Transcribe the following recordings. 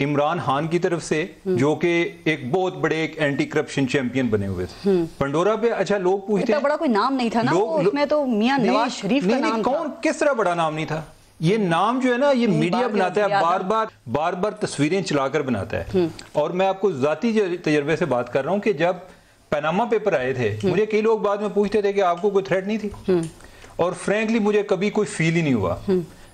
عمران خان کی طرف سے جو کہ ایک بہت بڑے ایک اینٹی کرپشن چیمپئن بنے ہوئے تھے پنڈورا پہ. اچھا لوگ پوچھتے ہیں بڑا کوئی نام نہیں تھا نا اس میں تو میاں نواز شریف کا نام تھا. کون کس طرح بڑا نام نہیں تھا؟ یہ نام جو ہے نا یہ میڈیا بناتا ہے, بار بار تصویریں چلا کر بناتا ہے. اور میں آپ کو ذاتی تجربے سے بات کر رہا ہوں کہ جب پیناما پیپر آئے تھے مجھے کئی لوگ بعد میں پوچھتے تھے کہ آپ کو کوئی تھریٹ نہیں تھی, اور فرینکلی مجھے کبھی کوئی فیل ہی نہیں ہوا.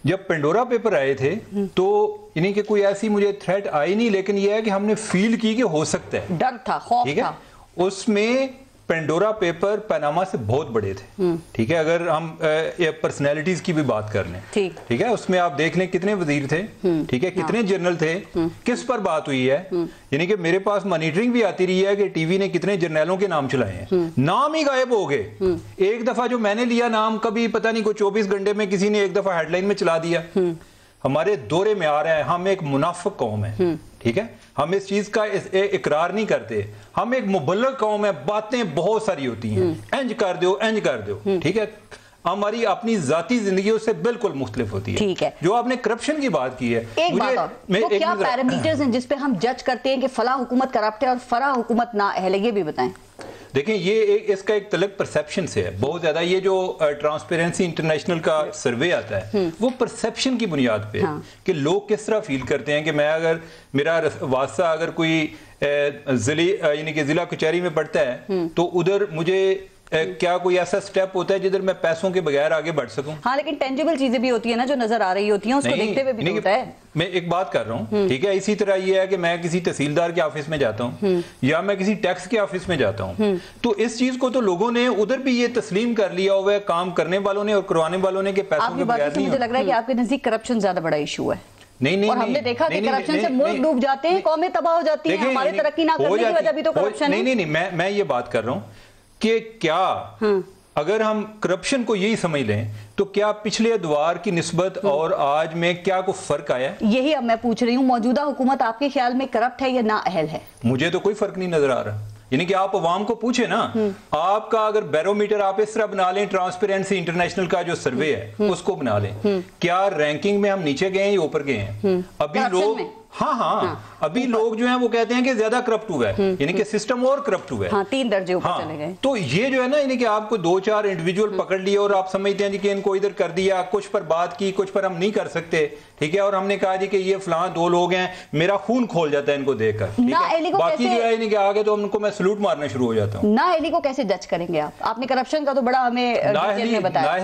جب پینڈورا پیپر آئے تھے تو یعنی کہ کوئی ایسی مجھے تھریٹ آئی نہیں, لیکن یہ ہے کہ ہم نے فیل کی کہ ہو سکتا ہے, ڈر تھا, خوف تھا. اس میں پینڈورا پیپر پیناما سے بہت بڑے تھے. ٹھیک ہے, اگر ہم پرسنالٹیز کی بھی بات کر لیں, ٹھیک ہے, اس میں آپ دیکھ لیں کتنے وزیر تھے, ٹھیک ہے, کتنے جنرل تھے, کس پر بات ہوئی ہے. یعنی کہ میرے پاس مانیٹرنگ بھی آتی رہی ہے کہ ٹی وی نے کتنے جرنیلوں کے نام چلائے ہیں, نام ہی غائب ہو گئے. ایک دفعہ جو میں نے لیا نام, کبھی پتہ نہیں کوئی 24 گھنٹے میں کسی نے ایک دفعہ ہیڈ لائن میں چلا دیا. ہمارے دورے میں آ رہا ہے ہم ایک منافق قوم ہے, ٹھیک ہے, ہم اس چیز کا اقرار نہیں کرتے, ہم ایک مبلغ قوم ہے, باتیں بہت ساری ہوتی ہیں, انج کر دو انج کر دو, ٹھیک ہے. ہماری اپنی ذاتی زندگی اس سے بالکل مختلف ہوتی ہے. ٹھیک ہے, جو آپ نے کرپشن کی بات کی ہے, ایک بات اور, وہ کیا پیرامیٹرز ہیں جس پہ ہم جج کرتے ہیں کہ فلاں حکومت کرپٹ ہے اور فلاں حکومت نااہل ہے, یہ بھی بتائیں. دیکھیں یہ اس کا ایک تعلق پرسیپشن سے ہے بہت زیادہ. یہ جو ٹرانسپیرنسی انٹرنیشنل کا سروے آتا ہے وہ پرسیپشن کی بنیاد پہ کہ لوگ کس طرح فیل کرتے ہیں کہ میں اگر میرا واسطہ اگر کوئی یعنی کہ ضلع کچہری میں پڑتا ہے تو ادھر مجھے کیا کوئی ایسا سٹیپ ہوتا ہے جدھر میں پیسوں کے بغیر آگے بڑھ سکوں. ہاں لیکن ٹینجیبل چیزیں بھی ہوتی ہیں نا جو نظر آ رہی ہوتی ہیں, اس کو دیکھتے ہوئے بھی ہوتا ہے. میں ایک بات کر رہا ہوں, ٹھیک ہے, اسی طرح یہ ہے کہ میں کسی تحصیلدار کے آفس میں جاتا ہوں یا میں کسی ٹیکس کے آفس میں جاتا ہوں, تو اس چیز کو تو لوگوں نے ادھر بھی یہ تسلیم کر لیا ہوا ہے, کام کرنے والوں نے اور کروانے والوں نے, کہ پیسوں کے بغیر نہیں. مجھے لگ رہا ہے کہ آپ کے نزدیک کرپشن زیادہ بڑا ایشو ہے. نہیں, اور ہم نے دیکھا کہ کرپشن سے ملک ڈوب جاتے ہیں, قومیں تباہ ہو جاتی ہیں, ہمارے ترقی نہ کرنے کی وجہ بھی تو کرپشن ہے. نہیں, میں یہ بات کر رہا ہوں کہ کیا اگر ہم کرپشن کو یہی سمجھ لیں تو کیا پچھلے ادوار کی نسبت اور آج میں کیا کوئی فرق آیا؟ یہی اب میں پوچھ رہی ہوں, موجودہ حکومت آپ کے خیال میں کرپٹ ہے یا نااہل ہے؟ مجھے تو کوئی فرق نہیں نظر آ رہا. یعنی کہ آپ عوام کو پوچھیں نا, آپ کا اگر بیرومیٹر آپ اس طرح بنا لیں, ٹرانسپیرنسی انٹرنیشنل کا جو سروے ہے اس کو بنا لیں, کیا رینکنگ میں ہم نیچے گئے ہیں یا اوپر گئے ہیں؟ ابھی لوگ ابھی لوگ جو ہیں وہ کہتے ہیں کہ زیادہ کرپٹ ہوا ہے, یعنی کہ سسٹم اور کرپٹ ہوا ہے, 3 درجے اوپر چلے گئے. تو یہ جو ہے نا, یعنی کہ آپ کو 2-4 انڈیویجول پکڑ لیے اور آپ سمجھتے ہیں جی کہ ان کو ادھر کر دیا, کچھ پر بات کی, کچھ پر ہم نہیں کر سکتے, ٹھیک ہے, اور ہم نے کہا جی کہ یہ فلاں 2 لوگ ہیں, میرا خون کھول جاتا ہے ان کو دیکھ کر, باقی جو ہے یعنی کہ آگے تو ان کو میں سلوٹ مارنا شروع ہو جاتا ہوں. نااہلی کو کیسے جج کریں گے آپ؟ آپ نے کرپشن کا تو بڑا ہمیں ڈیٹیل میں بتایا.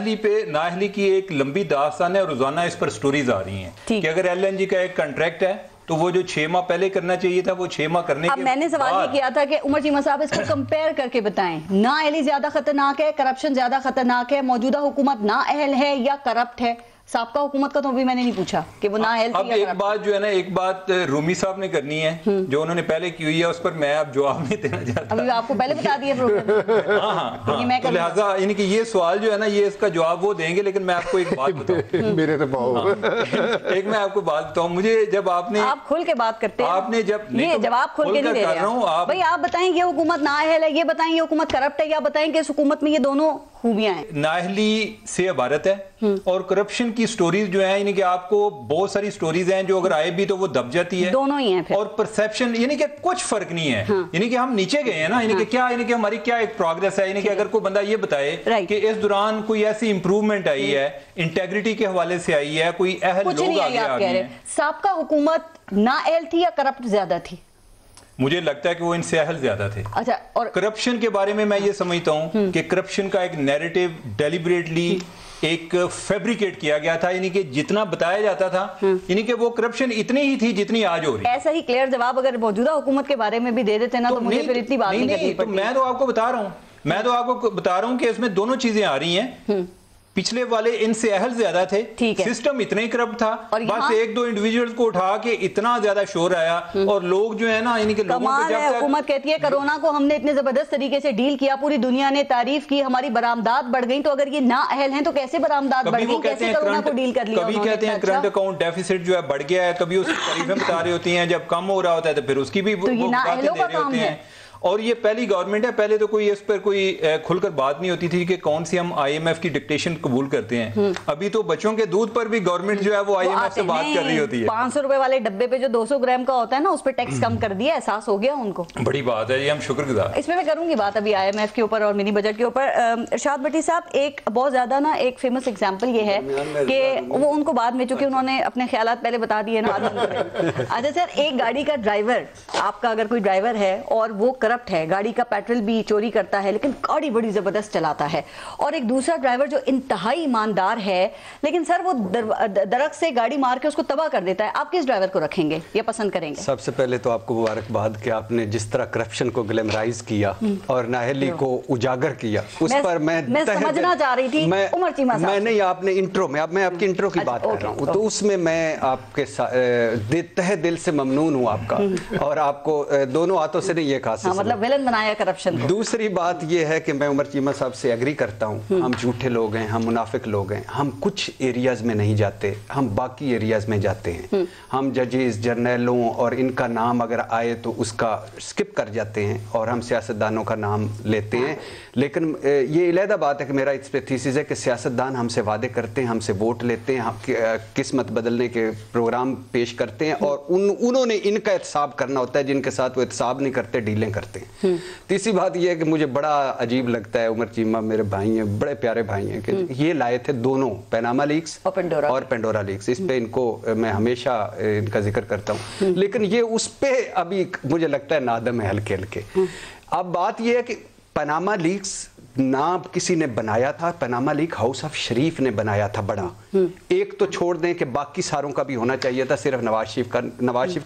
نااہلی کی ایک لمبی داستان ہے اور روزانہ اس پر سٹوریز آ رہی ہیں کہ اگر LNG کا ایک کنٹریکٹ ہے تو وہ جو 6 ماہ پہلے کرنا چاہیے تھا وہ 6 ماہ کرنے کے بعد. اب میں نے سوال یہ کیا تھا کہ عمر چیمہ صاحب اس کو کمپیئر کر کے بتائیں, نااہلی زیادہ خطرناک ہے, کرپشن زیادہ خطرناک ہے, موجودہ حکومت نااہل ہے یا کرپٹ ہے؟ سابقہ حکومت کا تو بھی میں نے نہیں پوچھا کہ وہ نااہل تھی یا کرپٹ. ایک بات جو ہے نا, ایک بات رومی صاحب نے کرنی ہے جو انہوں نے پہلے کی ہوئی ہے, اس پر میں اب جواب نہیں دینا چاہتا. ابھی آپ کو پہلے بتا دیا پروگرام, لہٰذا یعنی کہ یہ سوال جو ہے نا یہ اس کا جواب وہ دیں گے, لیکن میں آپ کو ایک بات بتاؤں, میرے ایک میں آپ کو بات بتاؤں. مجھے جب آپ کھل کے بات کرتے ہیں, آپ نے جب یہ جواب کھل کے نہیں دے رہے ہیں بھائی, آپ بتائیں یہ حکومت نااہل ہے, یہ بتائیں یہ حکومت کرپٹ ہے, یا بتائیں کہ اس حکومت میں یہ دونوں خوبیاں ہیں. نااہلی سے عبارت ہے اور کرپشن کی سٹوریز جو ہیں, یعنی کہ آپ کو بہت ساری سٹوریز ہیں جو اگر آئے بھی تو وہ دب جاتی ہے, دونوں ہی ہیں. اور پرسیپشن یعنی کہ کچھ فرق نہیں ہے, یعنی کہ ہم نیچے گئے ہیں نا, یعنی کہ کیا, یعنی کہ ہماری کیا ایک پروگریس ہے, یعنی کہ اگر کوئی بندہ یہ بتائے کہ اس دوران کوئی ایسی امپروومنٹ آئی ہے, انٹیگریٹی کے حوالے سے آئی ہے, کوئی اہل لوگ آگے آ گئے ہیں. سابقہ حکومت نااہل تھی یا کرپٹ زیادہ تھی؟ مجھے لگتا ہے کہ وہ ان سے اہل زیادہ تھے. اچھا, اور کرپشن کے بارے میں یہ سمجھتا ہوں کہ کرپشن کا ایک نیریٹو ڈیلیبریٹلی ایک فیبریکیٹ کیا گیا تھا, یعنی کہ جتنا بتایا جاتا تھا یعنی کہ وہ کرپشن اتنی ہی تھی جتنی آج ہو رہی. ایسا ہی کلیئر جواب اگر موجودہ حکومت کے بارے میں بھی دے دیتے نا تو مجھے پھر اتنی بات نہیں کرنی پڑتی. میں تو آپ کو بتا رہا ہوں کہ اس میں دونوں چیزیں آ رہی ہیں. پچھلے والے ان سے اہل زیادہ تھے, سسٹم اتنا ہی کرپٹ تھا, بس 1-2 انڈیویجولز کو اٹھا کے اتنا زیادہ شور آیا, اور لوگ جو ہے نا, یعنی کہ لوگوں کو جب حکومت کہتی ہے کرونا کو ہم نے اتنے زبردست طریقے سے ڈیل کیا, پوری دنیا نے تعریف کی, ہماری برآمدات بڑھ گئیں, تو اگر یہ نااہل ہیں تو کیسے برآمدات بڑھ گئیں, کیسے کرونا کو ڈیل کر لیا؟ کبھی کہتے ہیں کرنٹ اکاؤنٹ ڈیفیسٹ جو ہے بڑھ گیا ہے, کبھی اس کی تعریفیں بتا رہی ہوتی ہیں, جب کم ہو رہا ہوتا ہے تو پھر اس کی بھی تو یہ نااہلوں کا کام ہے. اور یہ پہلی گورنمنٹ ہے, پہلے تو کوئی اس پر کوئی کھل کر بات نہیں ہوتی تھی کہ کون سی ہم آئی ایم ایف کی ڈکٹیشن قبول کرتے ہیں. ابھی تو بچوں کے دودھ پر بھی گورنمنٹ جو ہے وہ آئی ایم ایف سے بات کر رہی ہوتی ہے. 500 روپے والے ڈبے پہ جو 200 گرام کا ہوتا ہے نا, اس پہ ٹیکس کم کر دیا, احساس ہو گیا ان کو. بڑی بات ہے, یہ ہم شکر گزار. اس میں کروں گی بات ابھی آئی ایم ایف کے اوپر اور منی بجٹ کے اوپر. ارشاد بٹی صاحب, ایک بہت زیادہ نا ایک فیمس ایگزامپل یہ ہے کہ وہ ان کو بعد میں, چونکہ انہوں نے اپنے خیالات پہلے بتا دیے نا. اچھا سر, ایک گاڑی کا ڈرائیور, آپ کا اگر کوئی ڈرائیور ہے اور وہ کرپٹ ہے, گاڑی کا پیٹرول بھی چوری کرتا ہے لیکن گاڑی بڑی زبردست چلاتا ہے, اور ایک دوسرا ڈرائیور جو انتہائی ایماندار ہے لیکن سر وہ درخت سے گاڑی مار کے اس کو تباہ کر دیتا ہے, آپ کس ڈرائیور کو رکھیں گے یا پسند کریں گے؟ سب سے پہلے تو آپ کو مبارکباد کہ آپ نے جس طرح کرپشن کو گلیمرائز کیا اور نااہلی کو اجاگر کیا, اس پر میں سمجھنا چاہ رہی تھی عمر چیمہ صاحب. میں نہیں, آپ نے انٹرو میں, اب میں آپ کی انٹرو کی بات کر رہا ہوں, تو اس میں آپ کے تہ دل سے ممنون ہوں آپ کا, اور آپ کو دونوں ہاتھوں سے نہیں یہ کہا سکتا, مطلب ویلن بنایا کرپشن کو. دوسری بات یہ ہے کہ میں عمر چیمہ صاحب سے ایگری کرتا ہوں, ہم جھوٹے لوگ ہیں, ہم منافق لوگ ہیں, ہم کچھ ایریاز میں نہیں جاتے, ہم باقی ایریاز میں جاتے ہیں. ہم ججز, جرنیلوں اور ان کا نام اگر آئے تو اس کا سکپ کر جاتے ہیں اور ہم سیاستدانوں کا نام لیتے ہیں. لیکن یہ علیحدہ بات ہے کہ میرا اس پہ تھیسس ہے کہ سیاستدان ہم سے وعدے کرتے ہیں, ہم سے ووٹ لیتے ہیں, قسمت بدلنے کے پروگرام پیش کرتے ہیں, اور انہوں نے ان کا احتساب کرنا ہوتا ہے, جن کے ساتھ وہ احتساب نہیں کرتے ڈیلیں کرتے ہیں. تیسری بات یہ ہے کہ مجھے بڑا عجیب لگتا ہے, عمر چیمہ میرے بھائی ہیں, بڑے پیارے بھائی ہیں, کہ یہ لائے تھے دونوں پیناما لیکس اور پینڈورا لیکس. اس پہ ان کو میں ہمیشہ ان کا ذکر کرتا ہوں, لیکن یہ اس پہ ابھی مجھے لگتا ہے نادم ہے ہلکے ہلکے. اب بات یہ ہے کہ پیناما لیکس نہ کسی نے بنایا تھا, پیناما لیک ہاؤس آف شریف نے بنایا تھا بڑا. ایک تو چھوڑ دیں کہ باقی ساروں کا بھی ہونا چاہیے تھا, صرف نواز شریف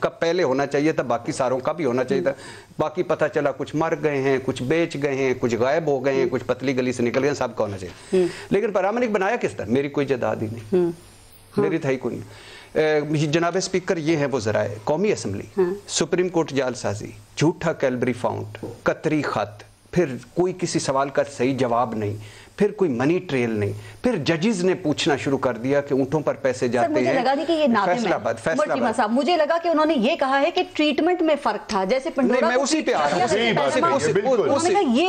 کا پہلے ہونا چاہیے تھا, باقی ساروں کا بھی ہونا چاہیے تھا. باقی پتہ چلا کچھ مر گئے ہیں, کچھ بیچ گئے ہیں, کچھ غائب ہو گئے ہیں, کچھ پتلی گلی سے نکل گئے ہیں, سب کا ہونا چاہیے. لیکن پیناما لیک بنایا کس طرح؟ میری کوئی جائیداد ہی نہیں, میری تھا ہی کوئی نہیں. جناب اسپیکر, یہ ہے وہ ذرائع, قومی اسمبلی, سپریم کورٹ جعل سازی, جھوٹا کیلبری فاؤنٹ, قطری خط, پھر کوئی کسی سوال کا صحیح جواب نہیں, پھر کوئی منی ٹریل نہیں, پھر ججز نے پوچھنا شروع کر دیا کہ اونٹوں پر پیسے جاتے ہیں. مجھے لگا کہ یہ نادم ہے, مجھے لگا کہ انہوں نے یہ کہا ہے کہ ٹریٹمنٹ میں فرق تھا, جیسے پنڈورا. میں اسی پہ آ رہا ہوں,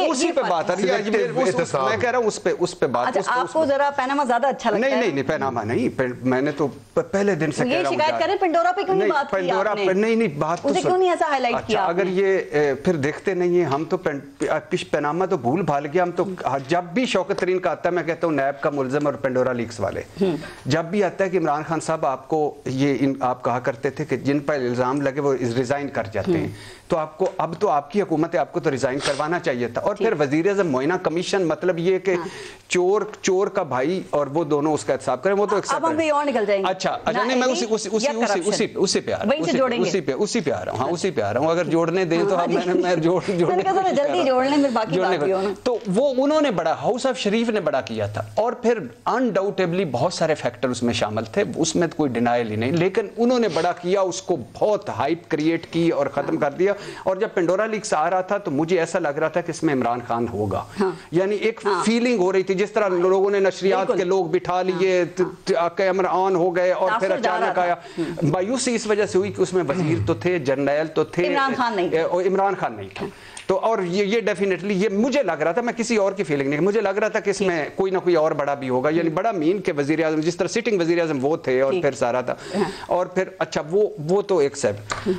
اسی پہ بات آ رہی ہے, میں کہہ رہا ہوں اس پہ بات. آپ کو ذرا پیناما زیادہ اچھا لگتا ہے؟ نہیں پیناما نہیں, میں نے تو پہلے دن سے کہہ رہا ہوں. یہ شکایت کریں پنڈورا پہ کیوں نہیں بات کی آپ نے؟ نہیں بات تو کیوں نہیں ایسا ہائی لائٹ کیا؟ اگر یہ پھر دیکھتے نہیں ہیں ہم تو, پیناما تو بھول بھال گیا. ہم تو جب بھی شوکت ترین کا آتا ہے, میں کہتا ہوں نیب کا ملزم اور پینڈورا لیکس والے, جب بھی آتا ہے کہ عمران خان صاحب آپ کو یہ آپ کہا کرتے تھے کہ جن پر الزام لگے وہ ریزائن کر جاتے ہیں, تو آپ کو اب تو آپ کی حکومت ہے, آپ کو تو ریزائن کروانا چاہیے تھا. اور پھر وزیر اعظم معائنہ کمیشن, مطلب یہ کہ چور کا بھائی اور وہ دونوں اس کا احتساب کریں, وہ تو اچھا نہیں, میں اسی پہ آ رہا ہوں, اسی پہ آ رہا ہوں. اگر جوڑنے دیں تو میں تو وہ انہوں نے بڑا, ہاؤس آف شریف نے بڑا کیا تھا, اور پھر انڈاؤٹیبلی بہت سارے فیکٹر اس میں شامل تھے, اس میں کوئی ڈینائل ہی نہیں, لیکن انہوں نے بڑا کیا, اس کو بہت ہائپ کریٹ کی اور ختم کر دیا. اور جب پنڈورا لیکس آ رہا تھا تو مجھے ایسا لگ رہا تھا کہ اس میں عمران خان ہوگا, یعنی ایک فیلنگ ہو رہی تھی, جس طرح لوگوں نے نشریات کے لوگ بٹھا لیے, کیمرہ آن ہو گئے, اور پھر اچانک آیا. مایوسی اس وجہ سے ہوئی کہ اس میں وزیر تو تھے, جرنیل تو تھے, عمران خان نہیں تھا. تو اور یہ ڈیفینیٹلی یہ مجھے لگ رہا تھا, میں کسی اور کی فیلنگ نہیں, مجھے لگ رہا تھا کہ اس میں کوئی نہ کوئی اور بڑا بھی ہوگا, یعنی بڑا مین کہ وزیر اعظم جس طرح سٹنگ وزیر اعظم وہ تھے, اور پھر سارا تھا, اور پھر اچھا وہ تو ایک سیب.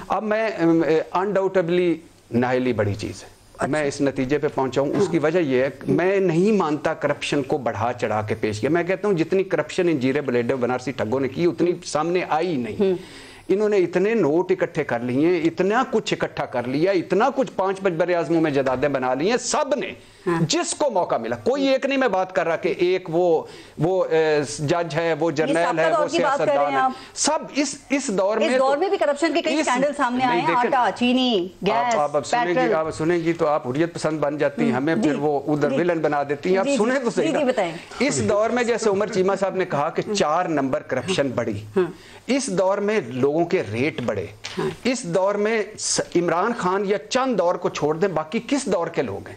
اب میں انڈاؤٹیبلی نااہلی بڑی چیز ہے, میں اس نتیجے پہ پہنچا ہوں. اس کی وجہ یہ ہے کہ میں نہیں مانتا کرپشن کو بڑھا چڑھا کے پیش کیا. میں کہتا ہوں جتنی کرپشن ان جیرے بلیڈے بنارسی ٹھگوں نے کی اتنی سامنے آئی نہیں. انہوں نے اتنے نوٹ اکٹھے کر لیے, اتنا کچھ اکٹھا کر لیا, اتنا کچھ 5 بر اعظموں میں جدادیں بنا لی ہیں سب نے, جس کو موقع ملا. کوئی ایک نہیں میں بات کر رہا کہ ایک وہ جج ہے, وہ جرنیل ہے, وہ سیاستدان ہے, سب اس دور میں بھی کرپشن کے کئی سکینڈل سامنے آئے ہیں, آٹا, چینی, گیس, پیٹرول. آپ سنیں گی تو آپ حریت پسند بن جاتی ہیں, ہمیں پھر وہ ادھر ویلن بنا دیتی ہیں. آپ سنیں تو صحیح. اس دور میں جیسے عمر چیمہ صاحب نے کہا کہ 4 نمبر کرپشن بڑھی, اس دور میں لوگوں کے ریٹ بڑھے, اس دور میں عمران خان یا چند دور کو چھوڑ دیں باقی کس دور کے لوگ ہیں,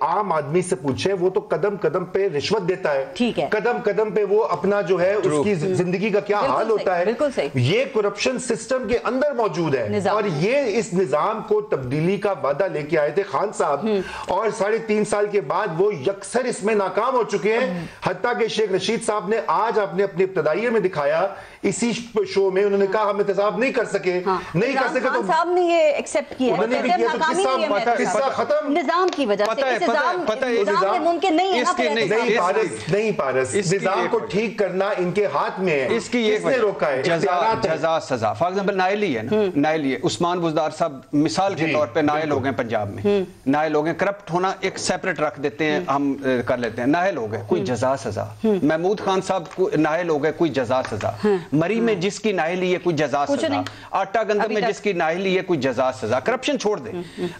عام آدمی سے پوچھیں, وہ تو قدم قدم پہ رشوت دیتا ہے, ٹھیک ہے, قدم قدم پہ وہ اپنا جو ہے اس کی زندگی کا کیا حال ہوتا ہے, بالکل صحیح. یہ کرپشن سسٹم کے اندر موجود ہے, اور یہ اس نظام کو تبدیلی کا وعدہ لے کے آئے تھے خان صاحب, اور 3.5 سال کے بعد وہ یکسر اس میں ناکام ہو چکے ہیں. حتیٰ کہ شیخ رشید صاحب نے آج آپ نے اپنے ابتدائیے میں دکھایا اسی شو میں, انہوں نے کہا ہم احتساب نہیں کر سکے, نہیں کر سکے, تو صاحب نے یہ ایکسپٹ کیا ہے, قصہ ختم, نظام کی وجہ سے نظام ممکن نہیں ہے. نہیں پارس, نظام کو ٹھیک کرنا ان کے ہاتھ میں ہے, اس کی ایک نے روکا ہے, جزا سزا. فار ایگزامپل نائلی ہے نا, نائلی ہے, عثمان بزدار صاحب مثال کے طور پہ نائل ہو گئے پنجاب میں, نائل ہو گئے, کرپٹ ہونا ایک سیپریٹ رکھ دیتے ہیں, ہم کر لیتے ہیں, نائل ہو گئے, کوئی جزا سزا. محمود خان صاحب نائل ہو گئے, کوئی جزا سزا. مری میں جس کی نااہلی ہے کوئی جزا سزا, آٹا گندم میں جس کی نااہلی ہے کوئی جزا سزا. کرپشن چھوڑ دیں,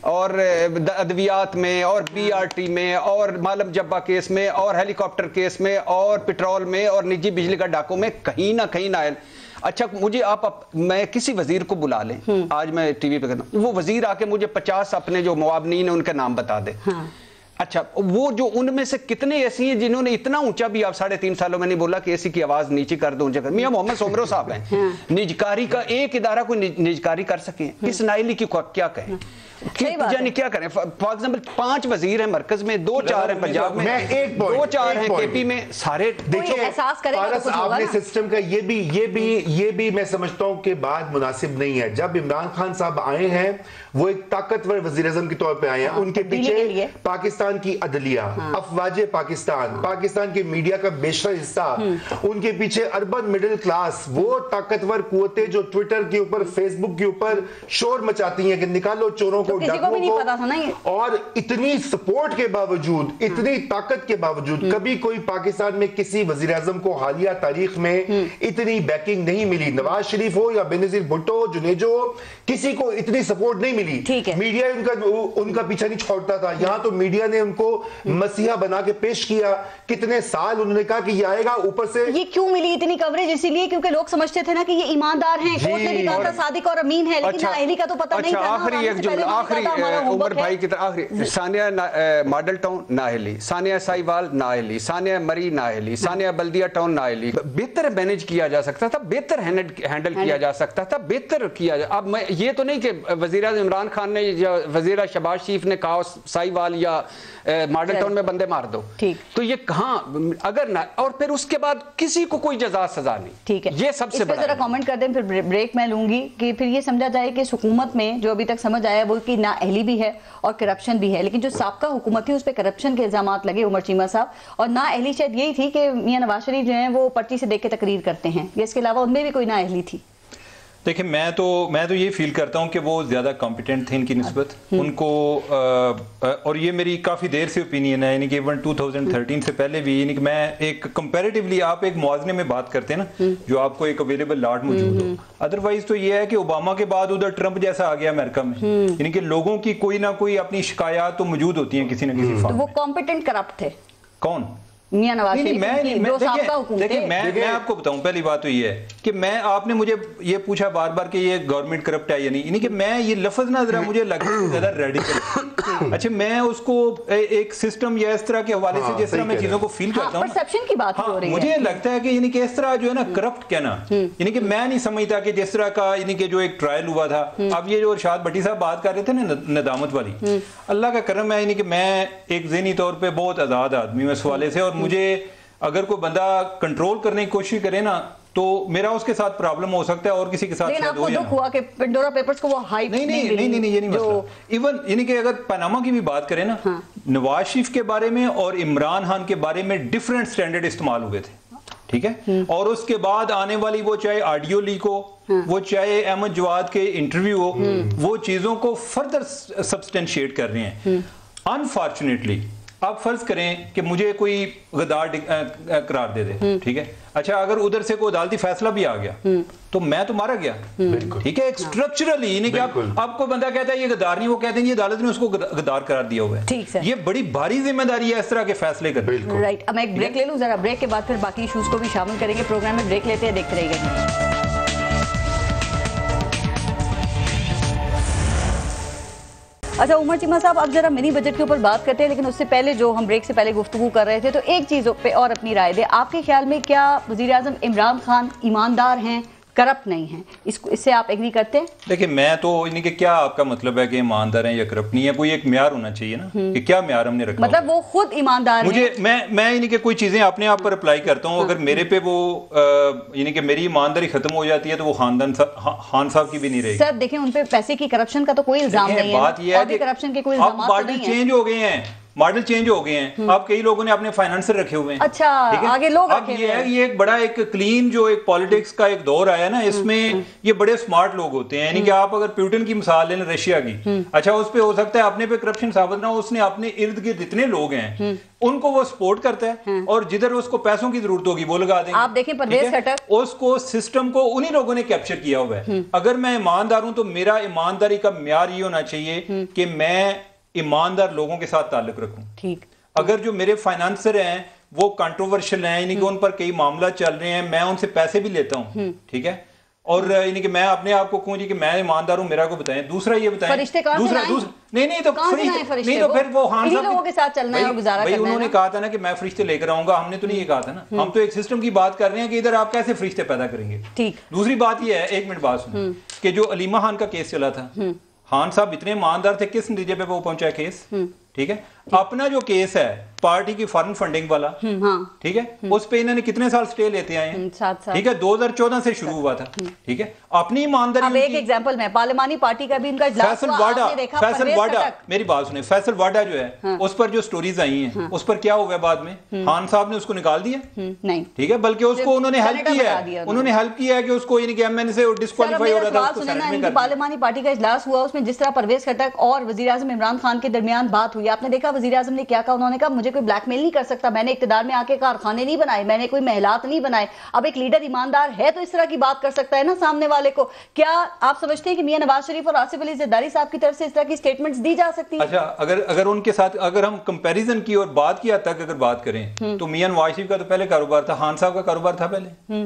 اور ادویات میں, اور بی آر ٹی میں, اور معلم جبا کیس میں, اور ہیلی کاپٹر کیس میں, اور پٹرول میں, اور نجی بجلی کا ڈاکوں میں, کہیں نہ کہیں نائل. اچھا مجھے میں کسی وزیر کو بلا لیں, آج میں ٹی وی پہ کہتا ہوں, وہ وزیر آ کے مجھے 50 اپنے جو معاونین ہیں ان کے نام بتا دے. اچھا وہ جو ان میں سے کتنے ایسی ہیں جنہوں نے اتنا اونچا بھی آپ 3.5 سالوں میں نہیں بولا کہ ایسی کی آواز نیچے کر دو, اونچا کر. میاں محمد سومرو صاحب ہیں, نجکاری کا ایک ادارہ کوئی نجکاری کر سکیں, اس نائلی کی کیا کہیں, یعنی کیا کریں. فار ایگزامپل 5 وزیر ہیں مرکز میں, 2-4 ہیں پنجاب میں, 2-4 ہیں کے پی میں, سارے دیکھیں پارس آپ نے سسٹم کا یہ بھی میں سمجھتا ہوں کہ بات مناسب نہیں ہے. جب عمران خان صاحب آئے ہیں وہ ایک طاقتور وزیر اعظم کے طور پہ آئے ہیں, ان کے پیچھے پاکستان کی عدلیہ, افواج پاکستان کے میڈیا کا بیشتر حصہ, ان کے پیچھے اربن مڈل کلاس, وہ طاقتور قوتیں جو ٹویٹر کے اوپر, فیس بک کے اوپر شور مچاتی ہیں کہ نکالو چوروں کو, ڈاکوؤں کو, اور اتنی سپورٹ کے باوجود, اتنی طاقت کے باوجود کبھی کوئی پاکستان میں کسی وزیر اعظم کو حالیہ تاریخ میں اتنی بیکنگ نہیں ملی. نواز شریف ہو یا بینظیر بھٹو, جنیجو, کسی کو اتنی سپورٹ نہیں ملی. میڈیا ان کا پیچھا نہیں چھوڑتا تھا. یہاں تو میڈیا نے ان کو مسیحا بنا کے پیش کیا, کتنے سال انہوں نے کہا کہ یہ آئے گا اوپر سے. یہ کیوں ملی اتنی کوریج؟ اسی لیے کیونکہ لوگ سمجھتے تھے نا کہ یہ ایماندار ہیں, کورٹ نے بھی کہا تھا صادق اور امین ہے, لیکن نااہلی کا تو پتہ نہیں تھا. آخری ایک جملہ, آخری عمر بھائی کی طرح آخری, ثانیہ ماڈل ٹاؤن نااہلی, ثانیہ سائیوال نااہلی, ثانیہ مری نااہلی, ثانیہ بلدیہ ٹاؤن نااہلی. بہتر مینج کیا جا سکتا تھا, بہتر ہینڈل کیا جا سکتا تھا, بہتر کیا جا. اب یہ تو نہیں کہ وزیر اعظم عمران خان نے یا وزیر شہباز شریف نے کہا سائیوال یا ماڈل ٹاؤن میں بندے مار دو, تو یہ کہاں, اگر نہ, اور پھر اس کے بعد کسی کو کوئی جزا سزا نہیں. ٹھیک ہے, یہ سب سے بڑا. ذرا کامنٹ کر دیں, پھر بریک میں لوں گی کہ پھر یہ سمجھا جائے کہ حکومت میں جو ابھی تک سمجھ آیا وہ کہ نااہلی بھی ہے اور کرپشن بھی ہے, لیکن جو سابقہ حکومت تھی اس پہ کرپشن کے الزامات لگے عمر چیمہ صاحب, اور نااہلی شاید یہی تھی کہ میاں نواز شریف جو ہیں وہ پرچی سے دیکھ کے تقریر کرتے ہیں, یا اس کے علاوہ ان میں بھی کوئی نااہلی تھی؟ دیکھیں میں تو یہ فیل کرتا ہوں کہ وہ زیادہ کمپیٹنٹ تھے ان کی نسبت, ان کو, اور یہ میری کافی دیر سے اوپینین ہے, یعنی کہ ایون 2013 سے پہلے بھی, یعنی کہ میں ایک کمپیریٹیولی, آپ ایک موازنے میں بات کرتے ہیں نا جو آپ کو ایک اویلیبل لاٹ موجود ہو. ادروائز تو یہ ہے کہ اوباما کے بعد ادھر ٹرمپ جیسا آ گیا امریکہ میں, یعنی کہ لوگوں کی کوئی نہ کوئی اپنی شکایات تو موجود ہوتی ہیں کسی نہ کسی فارم. وہ کمپیٹنٹ کرپٹ تھے کون؟ میاں نواز شریف. دیکھیں میں آپ کو بتاؤں, پہلی بات تو یہ ہے کہ آپ نے مجھے یہ پوچھا بار بار کہ یہ گورنمنٹ کرپٹ ہے یا نہیں, یعنی کہ میں یہ لفظ نہ ذرا مجھے لگتا ہے زیادہ ریڈیکل. اچھا میں اس کو ایک سسٹم یا اس طرح کے حوالے سے جس طرح میں چیزوں کو فیل کرتا ہوں, پرسیپشن کی بات ہو رہی ہے, مجھے لگتا ہے کہ یعنی کہ اس طرح جو ہے نا کرپٹ کہنا, یعنی کہ میں نہیں سمجھتا کہ جس طرح کا یعنی کہ جو ایک ٹرائل ہوا تھا, اب یہ جو ارشاد بھٹی صاحب بات کر رہے تھے نا ندامت والی, اللہ کا کرم ہے, یعنی کہ میں ایک ذہنی طور پہ بہت آزاد آدمی ہوں اس حوالے سے, اور مجھے اگر کوئی بندہ کنٹرول کرنے کی کوشش کرے نا تو میرا اس کے ساتھ پرابلم ہو سکتا ہے اور کسی کے ساتھ لیکن آپ کو دکھ ہوا کہ پنڈورا پیپرز کو وہ ہائپ نہیں یہ نہیں مسئلہ. ایون یعنی کہ اگر پاناما کی بھی بات کریں نا, نواز شریف کے بارے میں اور عمران خان کے بارے میں ڈیفرنٹ سٹینڈرڈ استعمال ہوئے تھے, ٹھیک ہے, اور اس کے بعد آنے والی وہ چاہے آڈیو لیک ہو, وہ چاہے احمد جواد کے انٹرویو ہو, وہ چیزوں کو فردر سبسٹینشیٹ کر رہے ہیں. انفارچونیٹلی آپ فرض کریں کہ مجھے کوئی غدار قرار دے دے, ٹھیک ہے, اچھا اگر ادھر سے کوئی عدالتی فیصلہ بھی آ گیا تو میں تو مارا گیا, ٹھیک ہے, ایک اسٹرکچرلی, یعنی کہ آپ کو بندہ کہتا ہے یہ غدار نہیں, وہ کہتے ہیں یہ عدالت نے اس کو غدار قرار دیا ہوا ہے. یہ بڑی بھاری ذمہ داری ہے اس طرح کے فیصلے کرنے. رائٹ, اب میں ایک بریک لے لوں, ذرا بریک کے بعد پھر باقی ایشوز کو بھی شامل کریں گے پروگرام میں. بریک لیتے ہیں, دیکھتے رہیے گا. اچھا عمر چیمہ صاحب، اب ذرا منی بجٹ کے اوپر بات کرتے ہیں، لیکن اس سے پہلے جو ہم بریک سے پہلے گفتگو کر رہے تھے، تو ایک چیز پہ اور اپنی رائے دیں. آپ کے خیال میں کیا وزیر اعظم عمران خان ایماندار ہیں، کرپٹ نہیں ہیں؟ اس سے آپ ایگری کرتے ہیں؟ دیکھیں میں تو یعنی کہ کیا آپ کا مطلب ہے کہ ایماندار ہیں یا کرپٹ نہیں ہے؟ کوئی ایک معیار ہونا چاہیے نا کہ کیا معیار ہم نے رکھا. مطلب وہ خود ایماندار ہیں. مجھے میں یعنی کہ کوئی چیزیں اپنے آپ پر اپلائی کرتا ہوں، اگر میرے پہ وہ یعنی کہ میری ایمانداری ختم ہو جاتی ہے تو وہ خان صاحب کی بھی نہیں رہی. سر دیکھیں ان پہ پیسے کی کرپشن کا تو کوئی الزام نہیں ہے. بات یہ ہے کہ کرپشن کے کوئی الزامات ماڈل چینج ہو گئے ہیں، ماڈل چینج ہو گئے ہیں. اب کئی لوگوں نے اپنے فائنانسر رکھے ہوئے ہیں. اچھا آگے لوگ اب یہ ہے یہ ایک بڑا ایک کلین جو ایک پالیٹکس کا ایک دور آیا نا، اس میں یہ بڑے سمارٹ لوگ ہوتے ہیں. یعنی کہ آپ اگر پیوٹن کی مثال لیں رشیا کی، اچھا اس پہ ہو سکتا ہے اپنے پہ کرپشن ثابت نہ ہو، اس نے اپنے ارد گرد اتنے لوگ ہیں ان کو وہ سپورٹ کرتا ہے، اور جدھر اس کو پیسوں کی ضرورت ہوگی وہ لگا دیں گے. آپ دیکھیں پرویز خٹک، اس کو سسٹم کو انہی لوگوں نے کیپچر کیا ہوا ہے. اگر میں ایماندار ہوں تو میرا ایمانداری کا معیار یہ ہونا چاہیے کہ میں ایماندار لوگوں کے ساتھ تعلق رکھوں. ٹھیک. اگر جو میرے فائنانسر ہیں وہ کنٹروورشل ہیں، یعنی کہ ان پر کئی معاملات چل رہے ہیں، میں ان سے پیسے بھی لیتا ہوں، ٹھیک ہے، اور یعنی کہ میں اپنے آپ کو کہوں جی کہ میں ایماندار ہوں، میرا کو بتائیں. دوسرا یہ بتائیں فرشتے کہاں سے لائیں؟ نہیں تو نہیں تو پھر وہ خان لوگوں کے ساتھ چلنا ہے اور گزارا کرنا ہے. انہوں نے کہا تھا نا کہ میں فرشتے لے کر آؤں گا، ہم نے تو نہیں یہ کہا تھا نا. ہم تو ایک سسٹم کی بات کر رہے ہیں کہ ادھر آپ کیسے فرشتے پیدا کریں گے. ٹھیک. دوسری بات یہ ہے، ایک منٹ بات سنیں، کہ جو علیمہ خان کا کیس چلا تھا، خان صاحب اتنے ایماندار تھے، کس نتیجے پہ وہ پہنچا کیس؟ ٹھیک ہے. اپنا جو کیس ہے پارٹی کی فارن فنڈنگ والا، ٹھیک ہے، اس پہ انہوں نے کتنے سال سٹے لیتے آئے ہیں؟ 7 سال. ٹھیک ہے، 2014 سے شروع ہوا تھا. ٹھیک ہے، اپنی ایمانداری. اب ایک ایگزامپل میں پارلیمانی پارٹی کا بھی ان کا اجلاس ہوا، آپ نے دیکھا فیصل واڈا، میری بات سنیں، فیصل واڈا جو ہے اس پر جو سٹوریز آئی ہیں اس پر کیا ہوا بعد میں؟ خان صاحب نے اس کو نکال دیا نہیں، ٹھیک ہے، بلکہ اس کو انہوں نے ہیلپ کیا ہے، انہوں نے ہیلپ کیا ہے کہ اس کو یعنی کہ ایم این سے ڈسکوالیفائی ہو رہا تھا، اس کو سینیٹ میں کر دیا. پارلیمانی پارٹی کا اجلاس ہوا، اس میں جس طرح پرویز خٹک اور وزیر اعظم عمران خان کے درمیان بات ہوئی، آپ نے دیکھا وزیر اعظم نے کیا کہا. انہوں نے کہا مجھے کوئی بلیک میل نہیں کر سکتا، میں نے اقتدار میں آ کے کارخانے نہیں بنائے، میں نے کوئی محلات نہیں بنائے. اب ایک لیڈر ایماندار ہے تو اس طرح کی بات کر سکتا ہے نا سامنے والے کو. کیا آپ سمجھتے ہیں کہ میاں نواز شریف اور آصف علی زرداری صاحب کی طرف سے اس طرح کی سٹیٹمنٹس دی جا سکتی ہیں؟ اچھا اگر ان کے ساتھ اگر ہم کمپیریزن کی اور بات کی حد تک اگر بات کریں تو میاں نواز شریف کا تو پہلے کاروبار تھا، خان صاحب کا کاروبار تھا پہلے.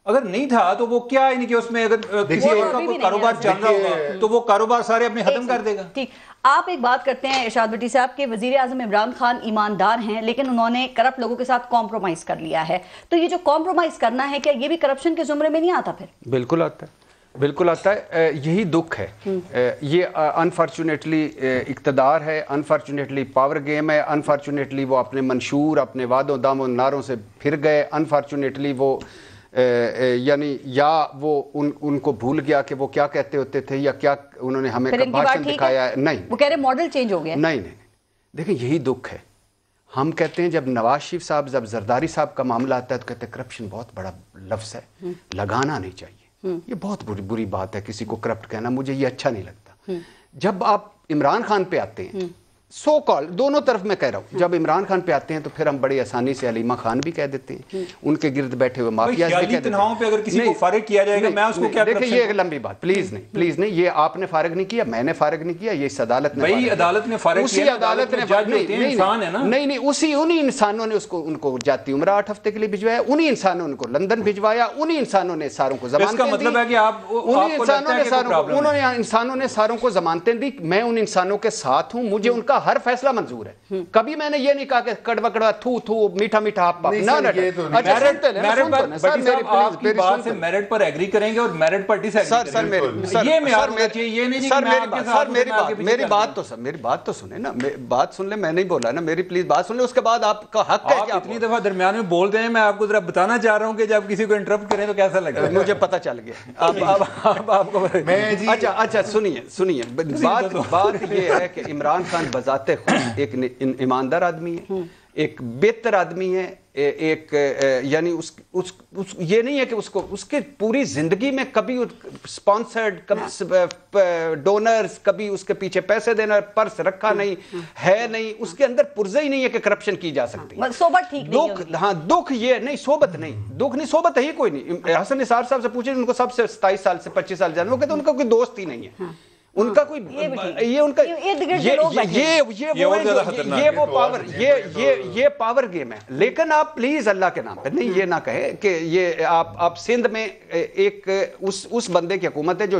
اگر نہیں تھا تو وہ کیا یعنی کہ اس میں اگر کسی اور کا کوئی کاروبار چل رہا ہوگا تو وہ کاروبار سارے اپنے ختم کر دے گا. ٹھیک. آپ ایک بات کرتے ہیں ارشاد بھٹی صاحب کہ وزیر اعظم عمران خان ایماندار ہیں لیکن انہوں نے کرپٹ لوگوں کے ساتھ کمپرومائز کر لیا ہے، تو یہ جو کمپرومائز کرنا ہے کیا یہ بھی کرپشن کے زمرے میں نہیں آتا؟ پھر بالکل آتا ہے، بالکل آتا ہے. یہی دکھ ہے، یہ انفارچونیٹلی اقتدار ہے، انفارچونیٹلی پاور گیم ہے، انفارچونیٹلی وہ اپنے منشور اپنے وعدوں داموں نعروں سے پھر گئے، انفارچونیٹلی وہ یعنی یا وہ ان کو بھول گیا کہ وہ کیا کہتے ہوتے تھے یا کیا انہوں نے ہمیں بھاشن دکھایا ہے. نہیں، وہ کہہ رہے ماڈل چینج ہو گیا. نہیں، دیکھیں یہی دکھ ہے. ہم کہتے ہیں جب نواز شریف صاحب جب زرداری صاحب کا معاملہ آتا ہے تو کہتے ہیں کرپشن بہت بڑا لفظ ہے، لگانا نہیں چاہیے، یہ بہت بری بات ہے کسی کو کرپٹ کہنا، مجھے یہ اچھا نہیں لگتا. جب آپ عمران خان پہ آتے ہیں، سو کال دونوں طرف میں کہہ رہا ہوں، جب عمران خان پہ آتے ہیں تو پھر ہم بڑی آسانی سے علیمہ خان بھی کہہ دیتے ہیں، ان کے گرد بیٹھے ہوئے مافیاز بھی کہہ دیتے ہیں. پہ اگر کسی کو فارغ کیا جائے گا میں اس کو کیا دیکھیں یہ ایک لمبی بات، پلیز نہیں، یہ آپ نے فارغ نہیں کیا، میں نے فارغ نہیں کیا، یہ اس عدالت نے بھائی عدالت نے فارغ اسی عدالت نے نہیں انہی انسانوں نے ان کو جاتی عمرہ 8 ہفتے کے لیے بھجوایا، انہی انسانوں نے کو لندن بھجوایا، انہی انسانوں نے ساروں کو ضمانتیں دی. مطلب ہے کہ انہوں نے انسانوں نے ساروں کو ضمانتیں دی. میں ان انسانوں کے ساتھ ہوں، مجھے ان کا ہر فیصلہ منظور ہے. کبھی میں نے یہ نہیں کہا کہ کڑوا کڑوا تھو میٹھا میٹھا آپ میرٹ پر ایگری کریں گے اور میرٹ پر ڈس ایگری. میری بات تو سنیں نا، بات سن لیں، میں نہیں بولا نا، میری پلیز بات سن لیں، اس کے بعد آپ کا حق ہے کہ اتنی دفعہ درمیان میں بول دیں. میں آپ کو ذرا بتانا چاہ رہا ہوں کہ جب کسی کو انٹرپٹ کریں تو کیسا لگے. مجھے پتا چل گیا آپ کو. اچھا سنیے بات یہ ہے کہ عمران خان بذات خود ایک ایماندار آدمی ہے، ایک بہتر آدمی ہے، ایک یعنی یہ نہیں ہے کہ اس کے پوری زندگی میں کبھی سپانسرڈ، کبھی ڈونرز، کبھی اس کے پیچھے پیسے دینا، پرس رکھا نہیں ہے، نہیں اس کے اندر پرزہ ہی نہیں ہے کہ کرپشن کی جا سکتی. دکھ یہ نہیں، صحبت ہے ہی کوئی نہیں. حسن نثار صاحب سے پوچھیں، ان کو سب سے 27 سال سے 25 سال جانے، وہ کہتے ہیں ان کا کوئی دوست ہی نہیں ہے، ان کا کوئی یہ پاور گیم ہے. لیکن آپ پلیز اللہ کے نام پہ نہیں یہ نہ کہے کہ یہ آپ سندھ میں ایک اس بندے کی حکومت ہے جو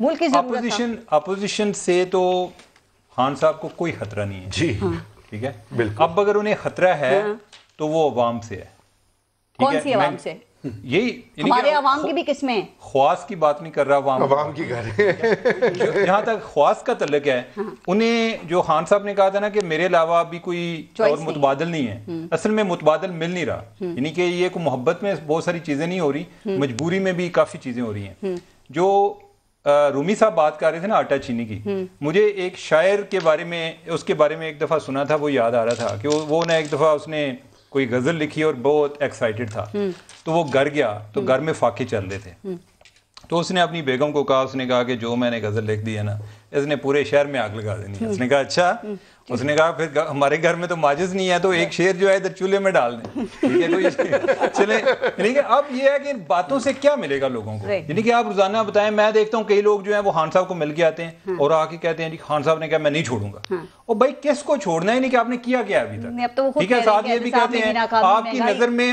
ملک کی ضرورت تھا. اپوزیشن سے تو خان صاحب کو کوئی خطرہ نہیں ہے جی ٹھیک ہے بالکل. اب اگر انہیں خطرہ ہے تو وہ عوام سے ہے. کون سی عوام سے؟ یہی ہمارے عوام کی بھی قسمیں ہیں. خواص کی بات نہیں کر رہا, عوام کی کر رہے. جہاں تک خواص کا تعلق ہے, انہیں جو خان صاحب نے کہا تھا نا کہ میرے علاوہ بھی کوئی اور متبادل نہیں ہے, اصل میں متبادل مل نہیں رہا. یعنی کہ یہ کوئی محبت میں بہت ساری چیزیں نہیں ہو رہی, مجبوری میں بھی کافی چیزیں ہو رہی ہیں. جو رومی صاحب بات کر رہے تھے نا آٹا چینی کی, مجھے ایک شاعر کے بارے میں, اس کے بارے میں ایک دفعہ سنا تھا, وہ یاد آ رہا تھا کہ وہ نا ایک دفعہ اس نے کوئی غزل لکھی اور بہت ایکسائٹڈ تھا, تو وہ گھر گیا تو گھر میں فاقے چل رہے تھے, تو اس نے اپنی بیگم کو کہا, اس نے کہا کہ جو میں نے غزل لکھ دی ہے نا اس نے پورے شہر میں آگ لگا دینی ہے. اس نے کہا اچھا, اس نے کہا پھر ہمارے گھر میں تو ماجز نہیں ہے تو ایک شیر جو ہے ادھر چولہے میں ڈال دیں, ٹھیک ہے تو چلے. یعنی کہ اب یہ ہے کہ ان باتوں سے کیا ملے گا لوگوں کو, یعنی کہ آپ روزانہ بتائیں, میں دیکھتا ہوں کئی لوگ جو ہیں وہ خان صاحب کو مل کے آتے ہیں اور آ کے کہتے ہیں جی خان صاحب نے کہا میں نہیں چھوڑوں گا. اور بھائی کس کو چھوڑنا ہے, نہیں کہ آپ نے کیا کیا ابھی تک, ٹھیک ہے. ساتھ یہ بھی کہتے ہیں آپ کی نظر میں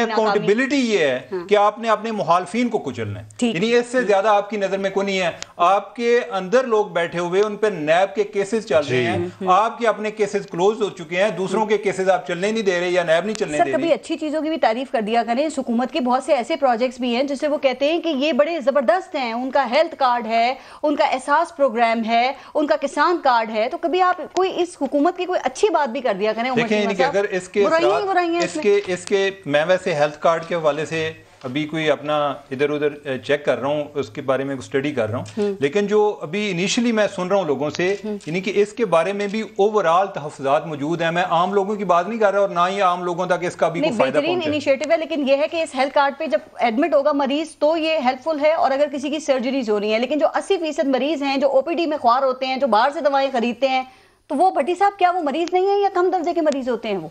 اکاؤنٹیبلٹی یہ ہے کہ آپ نے اپنے مخالفین کو کچلنا ہے, یعنی اس سے زیادہ آپ کی نظر میں کوئی نہیں ہے. آپ کے اندر لوگ بیٹھے ہوئے, ان پہ نیب کے کیسز چل رہے ہیں, آپ کے اپنے کیسز کلوز ہو چکے ہیں, دوسروں کے کیسز آپ چلنے نہیں دے رہے یا نیب نہیں چلنے دے رہی. سر کبھی اچھی چیزوں کی بھی تعریف کر دیا کریں. حکومت کے بہت سے ایسے پروجیکٹس بھی ہیں جس سے وہ کہتے ہیں کہ یہ بڑے زبردست ہیں, ان کا ہیلتھ کارڈ ہے, ان کا احساس پروگرام ہے, ان کا کسان کارڈ ہے. تو کبھی آپ کوئی اس حکومت کی کوئی اچھی بات بھی کر دیا کریں. دیکھیں اگر اس کے میں ویسے ہیلتھ کارڈ کے حوالے سے ابھی کوئی اپنا ادھر ادھر چیک کر رہا ہوں, اس کے بارے میں اسٹڈی کر رہا ہوں, لیکن جو ابھی انیشلی میں سن رہا ہوں لوگوں سے, یعنی کہ اس کے بارے میں بھی اوورآل تحفظات موجود ہیں. میں عام لوگوں کی بات نہیں کر رہا اور نہ ہی عام لوگوں تک اس کا بھی کوئی فائدہ پہنچے. بہترین انیشیٹو ہے, لیکن یہ ہے کہ اس ہیلتھ کارڈ پہ جب ایڈمٹ ہوگا مریض تو یہ ہیلپ فل ہے, اور اگر کسی کی سرجریز ہو رہی ہیں. لیکن جو 80% مریض ہیں جو او پی ڈی میں خوار ہوتے ہیں, جو باہر سے دوائیں خریدتے ہیں, تو وہ بھٹی صاحب کیا وہ مریض نہیں ہیں یا کم درجے کے مریض ہوتے ہیں وہ؟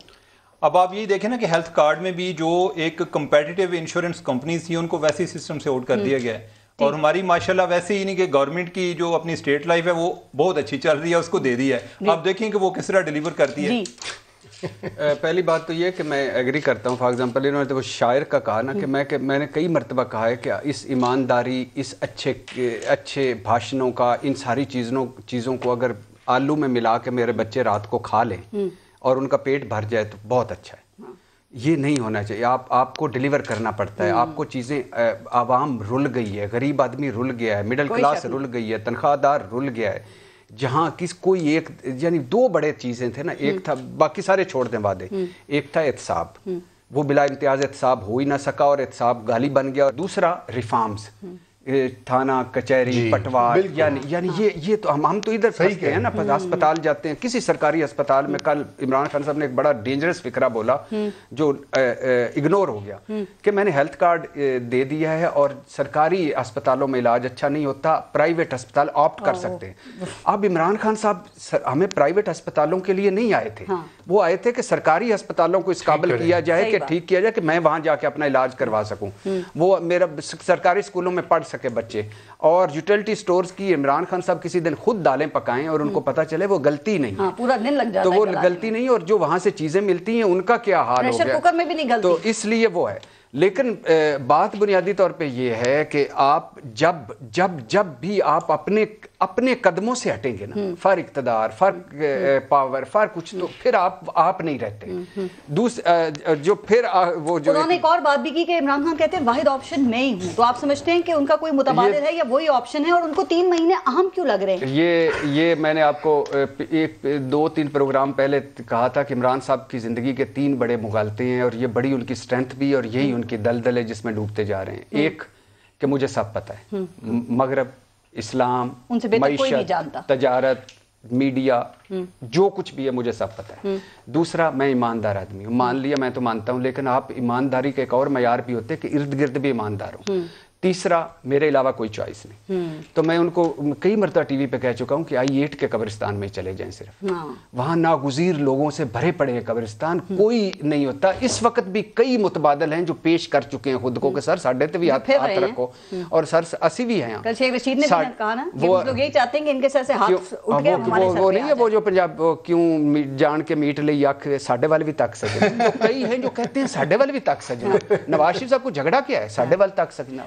اب آپ یہی دیکھیں نا کہ ہیلتھ کارڈ میں بھی جو ایک کمپیٹیٹیو انشورنس کمپنیز تھی ان کو ویسے سسٹم سے آؤٹ کر دیا گیا ہے, اور ہماری ماشاءاللہ ویسے ہی نہیں کہ گورنمنٹ کی جو اپنی اسٹیٹ لائف ہے وہ بہت اچھی چل رہی ہے, اس کو دے دی ہے. آپ دیکھیں کہ وہ کس طرح ڈیلیور کرتی ہے. پہلی بات تو یہ کہ میں ایگری کرتا ہوں. فار ایگزامپل انہوں نے تو وہ شاعر کا کہا نا کہ میں نے کئی مرتبہ کہا ہے کہ اس ایمانداری, اس اچھے بھاشنوں کا, ان ساری چیزوں کو اگر آلو میں ملا کے میرے بچے رات کو کھا لیں اور ان کا پیٹ بھر جائے تو بہت اچھا ہے. یہ نہیں ہونا چاہیے. آپ کو ڈیلیور کرنا پڑتا ہے. آپ کو چیزیں, عوام رل گئی ہے, غریب آدمی رل گیا ہے, مڈل کلاس رل گئی ہے, تنخواہ دار رل گیا ہے. جہاں کوئی ایک, یعنی دو بڑے چیزیں تھے نا, ایک تھا, باقی سارے چھوڑ دیں وعدے, ایک تھا احتساب, وہ بلا امتیاز احتساب ہو ہی نہ سکا اور احتساب گالی بن گیا. اور دوسرا ریفارمز, تھانہ کچہری پٹوار, یعنی یہ تو ہم تو ادھر پھنستے ہیں نا, ہسپتال جاتے ہیں, کسی سرکاری ہسپتال میں. کل عمران خان صاحب نے ایک بڑا ڈینجرس فکرہ بولا جو اگنور ہو گیا کہ میں نے ہیلتھ کارڈ دے دیا ہے اور سرکاری ہسپتالوں میں علاج اچھا نہیں ہوتا, پرائیویٹ ہسپتال آپٹ کر سکتے ہیں. اب عمران خان صاحب ہمیں پرائیویٹ ہسپتالوں کے لیے نہیں آئے تھے, وہ آئے تھے کہ سرکاری ہسپتالوں کو اس قابل کیا جائے کہ ٹھیک کیا جائے کہ میں وہاں جا کے اپنا علاج کروا سکوں, وہ میرا سرکاری اسکولوں میں پڑھ کے بچے. اور یوٹیلٹی سٹورز کی عمران خان صاحب کسی دن خود دالیں پکائیں اور ان کو پتہ چلے وہ غلطی نہیں ہے, پورا دن لگ جاتا تو وہ غلطی نہیں, اور جو وہاں سے چیزیں ملتی ہیں ان کا کیا حال ہو گیا, کوکر میں بھی نہیں غلطی, تو اس لیے وہ ہے. لیکن بات بنیادی طور پہ یہ ہے کہ آپ جب بھی آپ اپنے قدموں سے ہٹیں گے نا, فار اقتدار, فار پاور, فار کچھ, تو پھر آپ نہیں رہتے. جو پھر وہ جو انہوں نے ایک اور بات بھی کی کہ عمران خان کہتے ہیں واحد آپشن میں ہی ہوں, تو آپ سمجھتے ہیں کہ ان کا کوئی متبادل ہے یا وہی آپشن ہے, اور ان کو 3 مہینے اہم کیوں لگ رہے ہیں؟ یہ میں نے آپ کو 2-3 پروگرام پہلے کہا تھا کہ عمران صاحب کی زندگی کے 3 بڑے مغالطے ہیں, اور یہ بڑی ان کی اسٹرینتھ بھی, اور یہی ان کی دلدل ہے جس میں ڈوبتے جا رہے ہیں. ایک کہ مجھے سب پتہ ہے, مغرب, اسلام, معیشت, تجارت, میڈیا, جو کچھ بھی ہے مجھے سب پتہ ہے. دوسرا میں ایماندار آدمی ہوں, مان لیا میں تو مانتا ہوں, لیکن آپ ایمانداری کا ایک اور معیار بھی ہوتے کہ ارد گرد بھی ایماندار ہوں. تیسرا میرے علاوہ کوئی چوائس نہیں. تو میں ان کو کئی مرتبہ ٹی وی پہ کہہ چکا ہوں کہ I-8 کے قبرستان میں چلے جائیں, صرف وہاں ناگزیر لوگوں سے بھرے پڑے ہیں قبرستان, کوئی نہیں ہوتا. اس وقت بھی کئی متبادل ہیں جو پیش کر چکے ہیں خود کو کہ سر ساڈے تے بھی ہاتھ رکھو, اور سر اسی بھی ہیں. کل شیخ رشید نے بھی کہا نا کہ وہ لوگ یہی چاہتے ہیں کہ ان کے سر سے ہاتھ اٹھ کے ہمارے سر پہ. وہ نہیں ہے وہ جو پنجاب کیوں جان کے میٹ لئی آکھ ساڈے وال بھی تک سکے, کئی ہیں جو کہتے ہیں ساڈے وال بھی تک سکے. نواز شریف صاحب کو جھگڑا کیا ہے, ساڈے وال تک سکنا.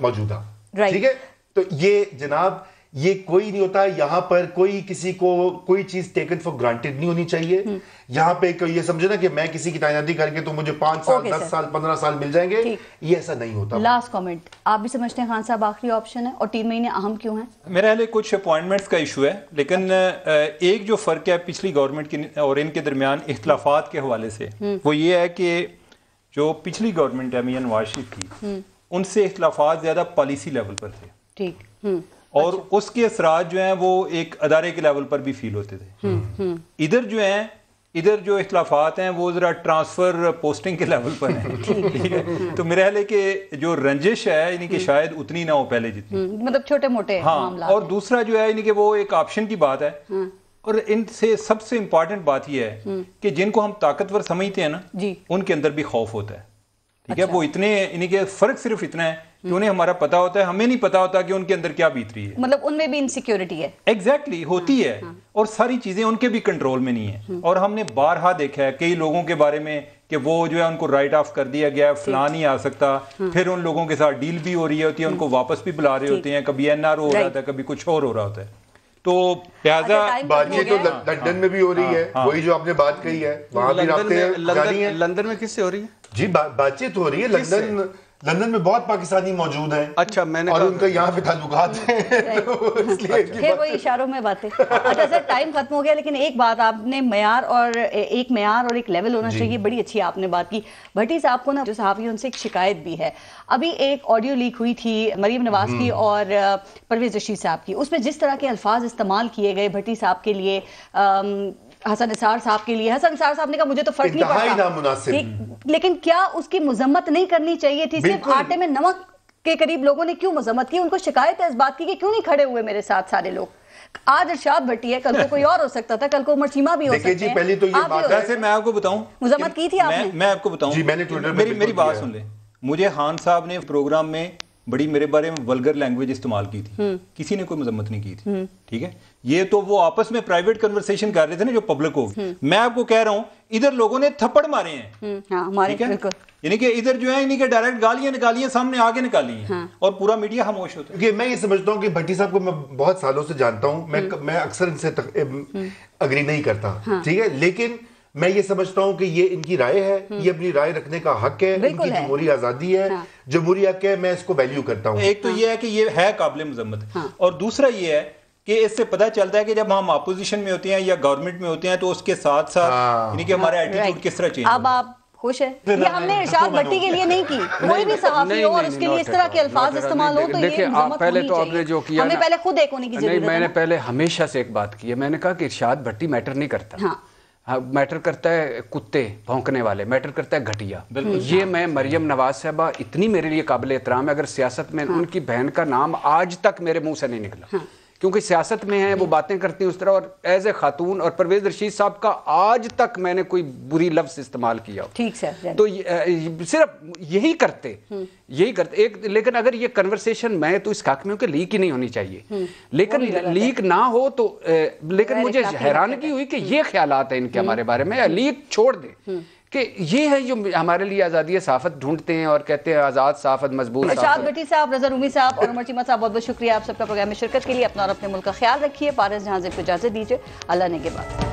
موجودہ. Right. ٹھیک ہے, تو یہ جناب یہ کوئی نہیں ہوتا یہاں پر, کوئی کسی کو کوئی چیز ٹیکن فار گرانٹیڈ نہیں ہونی چاہیے. یہاں پہ یہ سمجھے نا کہ میں کسی کی تعیناتی کر کے تو مجھے 5 سال 10 سال 15 سال مل جائیں گے, یہ ایسا نہیں ہوتا. لاسٹ کامنٹ, آپ بھی سمجھتے ہیں خان صاحب آخری آپشن ہے, اور 3 مہینے اہم کیوں ہیں؟ میرے خیال کچھ اپوائنٹمنٹس کا ایشو ہے, لیکن ایک جو فرق ہے پچھلی گورنمنٹ کی اور ان کے درمیان اختلافات کے حوالے سے, وہ یہ ہے کہ جو پچھلی گورنمنٹ ہے میاں نواز شریف کی, ان سے اختلافات زیادہ پالیسی لیول پر تھے. ٹھیک. اور اس کے اثرات جو ہیں وہ ایک ادارے کے لیول پر بھی فیل ہوتے تھے. ادھر جو اختلافات ہیں وہ ذرا ٹرانسفر پوسٹنگ کے لیول پر ہیں. ٹھیک ہے, تو میرا خیال ہے کہ جو رنجش ہے یعنی کہ شاید اتنی نہ ہو پہلے جتنی, مطلب چھوٹے موٹے معاملات. اور دوسرا جو ہے یعنی کہ وہ ایک آپشن کی بات ہے, اور ان سے سب سے امپورٹنٹ بات یہ ہے کہ جن کو ہم طاقتور سمجھتے ہیں نا, ان کے اندر بھی خوف ہوتا ہے. ٹھیک ہے, وہ اتنے یعنی کہ فرق صرف اتنا ہے کہ انہیں ہمارا پتا ہوتا ہے, ہمیں نہیں پتا ہوتا کہ ان کے اندر کیا بیت رہی ہے. مطلب ان میں بھی انسیکیورٹی ہے. ایگزیکٹلی ہوتی ہے, اور ساری چیزیں ان کے بھی کنٹرول میں نہیں ہیں. اور ہم نے بارہا دیکھا ہے کئی لوگوں کے بارے میں کہ وہ جو ہے ان کو رائٹ آف کر دیا گیا ہے, فلاں نہیں آ سکتا, پھر ان لوگوں کے ساتھ ڈیل بھی ہو رہی ہوتی ہے, ان کو واپس بھی بلا رہے ہوتے ہیں, کبھی NR ہو رہا ہوتا ہے, کبھی کچھ اور ہو رہا ہوتا ہے. تو لہٰذا بات یہ تو لندن میں بھی ہو رہی ہے, وہی جو آپ نے بات کہی ہے, وہاں بھی رابطے جاری ہیں. لندن میں کس سے ہو رہی ہے جی بات چیت ہو رہی ہے. لندن میں بہت پاکستانی موجود ہیں. اچھا, میں نے اور ان کا یہاں پہ تعلقات ہیں, پھر وہی اشاروں میں باتیں. اچھا سر, ٹائم ختم ہو گیا, لیکن ایک بات آپ نے معیار اور ایک لیول ہونا چاہیے, بڑی اچھی آپ نے بات کی. بھٹی صاحب کو نا جو صحافی ان سے ایک شکایت بھی ہے. ابھی ایک آڈیو لیک ہوئی تھی مریم نواز کی اور پرویز رشید صاحب کی, اس میں جس طرح کے الفاظ استعمال کیے گئے بھٹی صاحب کے لیے, حسن نثار صاحب کے لیے, حسن نثار صاحب نے کہا مجھے تو فرق نہیں پڑتا, لیکن کیا اس کی مذمت نہیں کرنی چاہیے تھی؟ صرف آٹے میں نمک کے قریب لوگوں نے کیوں مذمت کی؟ ان کو شکایت ہے اس بات کی کہ کیوں نہیں کھڑے ہوئے میرے ساتھ سارے لوگ. آج ارشاد بھٹی ہے, کل کو کوئی اور ہو سکتا تھا, کل کو عمر چیمہ بھی ہو سکتے ہیں. پہلی تو یہ بات ویسے میں آپ کو بتاؤں, مذمت کی تھی آپ نے؟ میں آپ کو بتاؤں, میری بات سن لیں. مجھے خان صاحب نے پروگرام میں بڑی میرے بارے میں ولگر لینگویج استعمال کی تھی, کسی نے کوئی مذمت نہیں کی تھی. ٹھیک ہے, یہ تو وہ آپس میں پرائیویٹ کنورسیشن کر رہے تھے نا جو پبلک ہوگی. میں آپ کو کہہ رہا ہوں ادھر لوگوں نے تھپڑ مارے ہیں, یعنی کہ ادھر جو ہے کہ ڈائریکٹ گالیاں نکالی ہیں, سامنے آگے نکالی ہیں, اور پورا میڈیا خاموش ہوتا ہے. میں یہ سمجھتا ہوں کہ بھٹی صاحب کو میں بہت سالوں سے جانتا ہوں, میں اکثر ان سے اگری نہیں کرتا. ٹھیک ہے, لیکن میں یہ سمجھتا ہوں کہ یہ ان کی رائے ہے, یہ اپنی رائے رکھنے کا حق ہے, ان کی جمہوری آزادی ہے, جمہوری حق ہے, میں اس کو ویلیو کرتا ہوں. ایک تو یہ ہے کہ یہ ہے قابل مذمت, اور دوسرا یہ ہے کہ اس سے پتہ چلتا ہے کہ جب ہم اپوزیشن میں ہوتے ہیں یا گورنمنٹ میں ہوتے ہیں تو اس کے ساتھ ساتھ یعنی کہ ہمارا ایٹیٹیوڈ کس طرح چینج ہوتا ہے. اب آپ خوش ہیں؟ یہ ہم نے ارشاد بھٹی کے لیے نہیں کی, کوئی بھی صحافی ہو اور اس کے لیے اس طرح کے الفاظ استعمال ہو تو یہ مذمت ہونی چاہیے. ہمیں پہلے خود ایک ہونے کی ضرورت ہے. میں نے پہلے ہمیشہ سے ایک بات کی ہے, میں نے کہا کہ ارشاد بھٹی میٹر نہیں کرتا, میٹر کرتا ہے کتے بھونکنے والے, میٹر کرتا ہے گھٹیا. یہ میں مریم نواز صاحبہ اتنی میرے لیے قابل احترام ہے, اگر سیاست میں ان کی بہن کا نام آج تک میرے منہ سے نہیں نکلا, کیونکہ سیاست میں ہیں, وہ باتیں کرتی ہیں اس طرح, اور ایز اے خاتون. اور پرویز رشید صاحب کا آج تک میں نے کوئی بری لفظ استعمال کیا ٹھیک سر, تو صرف یہی کرتے. لیکن اگر یہ کنورسیشن, میں تو اس حق میں ہوں کہ لیک ہی نہیں ہونی چاہیے, لیکن لیک نہ ہو تو, لیکن مجھے حیرانگی ہوئی کہ یہ خیالات ہیں ان کے ہمارے بارے میں, لیک چھوڑ دیں کہ یہ ہے جو ہمارے لیے آزادی صحافت ڈھونڈتے ہیں اور کہتے ہیں آزاد صحافت, مضبوط. ارشاد بھٹی صاحب, رضا رومی صاحب اور عمر چیمہ صاحب, بہت بہت شکریہ آپ سب کا پروگرام میں شرکت کے لیے. اپنا اور اپنے ملک کا خیال رکھیے. پارس جہاں زیب کو اجازت دیجیے. اللہ نگہبان.